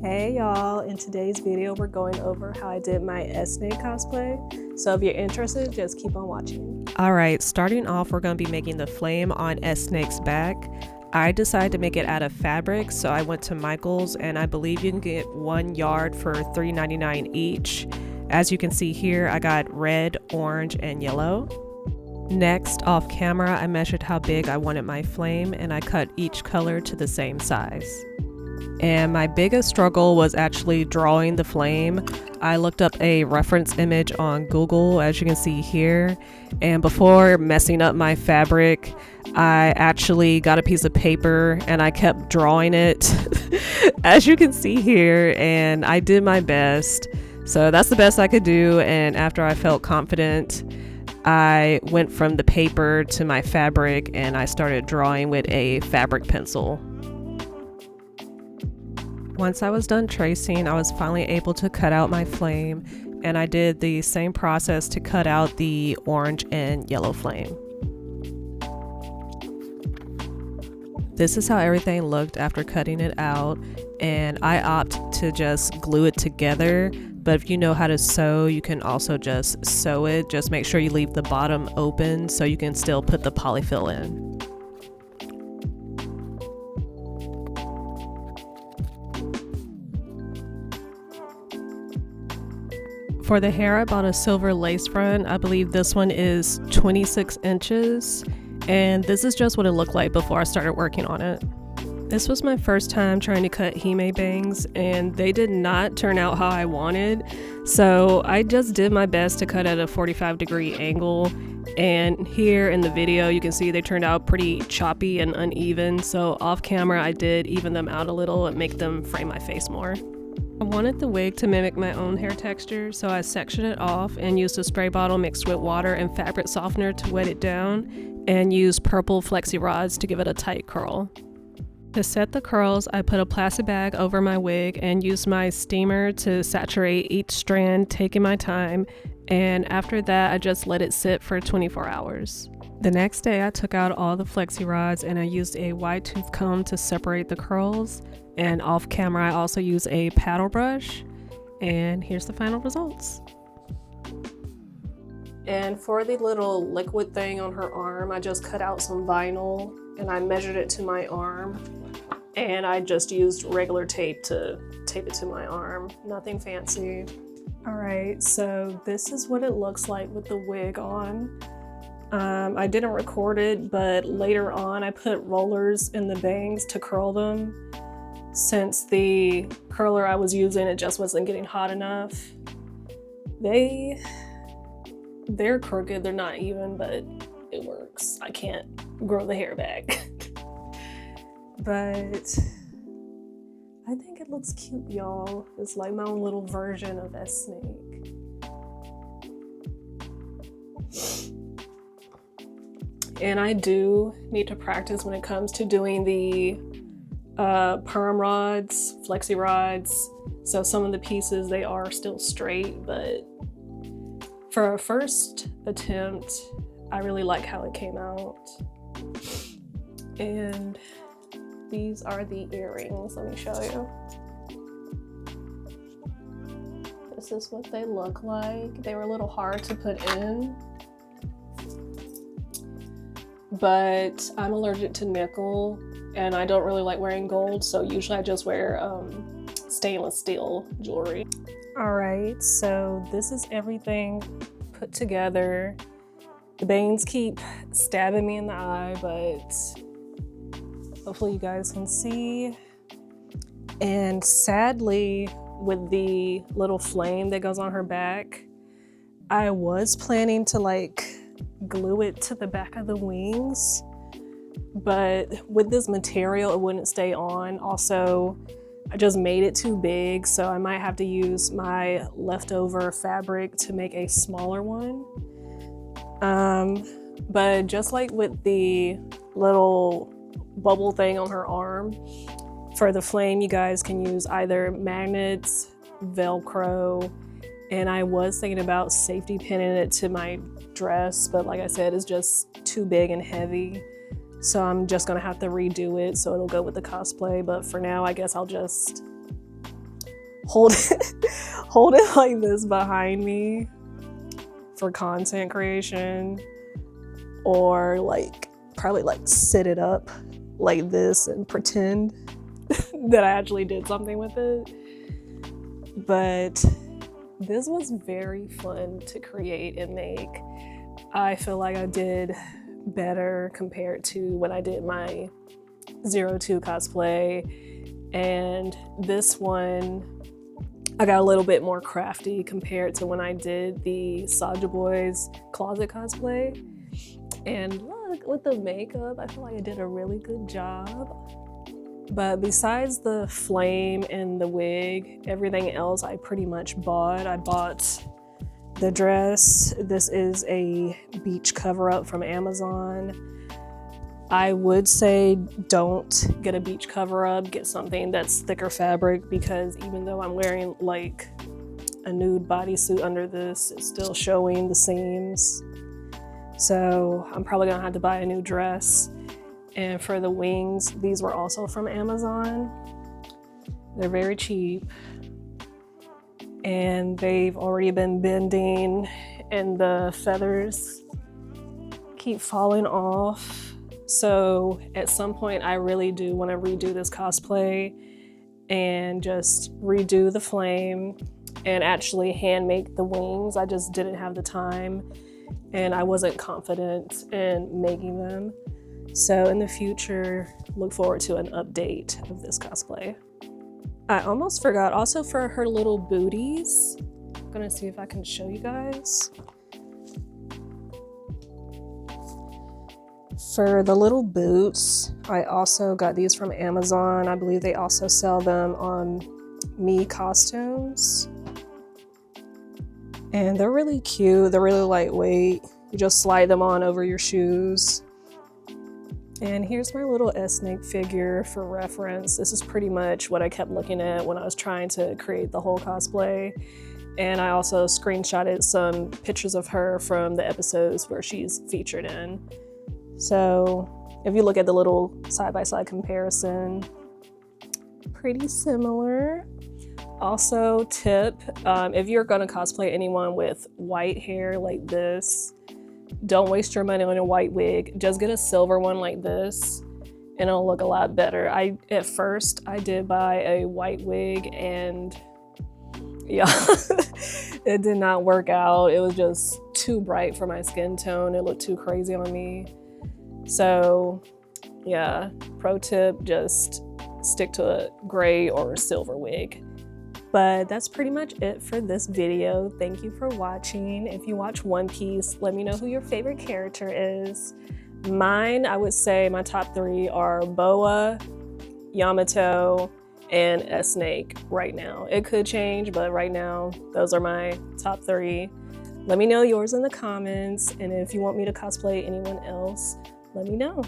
Hey y'all, in today's video we're going over how I did my Snake cosplay. So if you're interested, just keep on watching. Alright, starting off we're going to be making the flame on Snake's back. I decided to make it out of fabric, so I went to Michael's and I believe you can get 1 yard for $3.99 each. As you can see here, I got red, orange, and yellow. Next, off camera, I measured how big I wanted my flame and I cut each color to the same size. And my biggest struggle was actually drawing the flame. I looked up a reference image on Google, as you can see here, and before messing up my fabric, I actually got a piece of paper and I kept drawing it as you can see here, and I did my best. So that's the best I could do, and after I felt confident, I went from the paper to my fabric and I started drawing with a fabric pencil. Once I was done tracing, I was finally able to cut out my flame, and I did the same process to cut out the orange and yellow flame. This is how everything looked after cutting it out, and I opt to just glue it together, but if you know how to sew, you can also just sew it. Just make sure you leave the bottom open so you can still put the polyfill in. For the hair, I bought a silver lace front. I believe this one is 26 inches. And this is just what it looked like before I started working on it. This was my first time trying to cut hime bangs, and they did not turn out how I wanted. So I just did my best to cut at a 45-degree angle. And here in the video, you can see they turned out pretty choppy and uneven. So off camera, I did even them out a little and make them frame my face more. I wanted the wig to mimic my own hair texture, so I sectioned it off and used a spray bottle mixed with water and fabric softener to wet it down, and used purple flexi rods to give it a tight curl. To set the curls, I put a plastic bag over my wig and used my steamer to saturate each strand, taking my time, and after that I just let it sit for 24 hours. The next day I took out all the flexi rods and I used a wide tooth comb to separate the curls, and off camera I also used a paddle brush, and here's the final results. And for the little liquid thing on her arm, I just cut out some vinyl and I measured it to my arm, and I just used regular tape to tape it to my arm, nothing fancy. Alright, so this is what it looks like with the wig on. I didn't record it, but later on I put rollers in the bangs to curl them. Since the curler I was using, it just wasn't getting hot enough. They're crooked, they're not even, but it works. I can't grow the hair back. But I think it looks cute, y'all. It's like my own little version of that snake. And I do need to practice when it comes to doing the perm rods, flexi rods. So some of the pieces, they are still straight, but for a first attempt, I really like how it came out. And these are the earrings. Let me show you. This is what they look like. They were a little hard to put in, but I'm allergic to nickel and I don't really like wearing gold, so usually I just wear stainless steel jewelry. All right, so this is everything put together. The bangs keep stabbing me in the eye, but hopefully you guys can see. And sadly, with the little flame that goes on her back, I was planning to like glue it to the back of the wings, but with this material it wouldn't stay on. Also, I just made it too big, so I might have to use my leftover fabric to make a smaller one. But just like with the little bubble thing on her arm, for the flame you guys can use either magnets, Velcro, and I was thinking about safety pinning it to my dress, but like I said, it's just too big and heavy. So I'm just gonna have to redo it so it'll go with the cosplay. But for now, I guess I'll just hold hold it like this behind me for content creation, or like probably like sit it up like this and pretend that I actually did something with it. But this was very fun to create and make. I feel like I did better compared to when I did my 02 cosplay, and this one I got a little bit more crafty compared to when I did the Soulja Boy's closet cosplay. And look, with the makeup, I feel like I did a really good job. But besides the flame and the wig, everything else I pretty much bought. I bought the dress. This is a beach cover-up from Amazon. I would say don't get a beach cover-up, get something that's thicker fabric, because even though I'm wearing like a nude bodysuit under this, it's still showing the seams. So I'm probably gonna have to buy a new dress. And for the wings, these were also from Amazon. They're very cheap. And they've already been bending and the feathers keep falling off. So at some point I really do want to redo this cosplay and just redo the flame and actually hand make the wings. I just didn't have the time and I wasn't confident in making them. So in the future, look forward to an update of this cosplay. I almost forgot, also for her little booties, I'm gonna see if I can show you guys. For the little boots, I also got these from Amazon. I believe they also sell them on Me Costumes. And they're really cute, they're really lightweight. You just slide them on over your shoes. And here's my little ssnake figure for reference. This is pretty much what I kept looking at when I was trying to create the whole cosplay. And I also screenshotted some pictures of her from the episodes where she's featured in. So if you look at the little side-by-side comparison, pretty similar. Also, tip, if you're gonna cosplay anyone with white hair like this, don't waste your money on a white wig. Just get a silver one like this and it'll look a lot better. At first I did buy a white wig and yeah, it did not work out. It was just too bright for my skin tone. It looked too crazy on me. So yeah, pro tip, just stick to a gray or a silver wig. But that's pretty much it for this video. Thank you for watching. If you watch One Piece, let me know who your favorite character is. Mine, I would say my top 3 are Boa, Yamato, and ssnake right now. It could change, but right now, those are my top 3. Let me know yours in the comments, and if you want me to cosplay anyone else, let me know.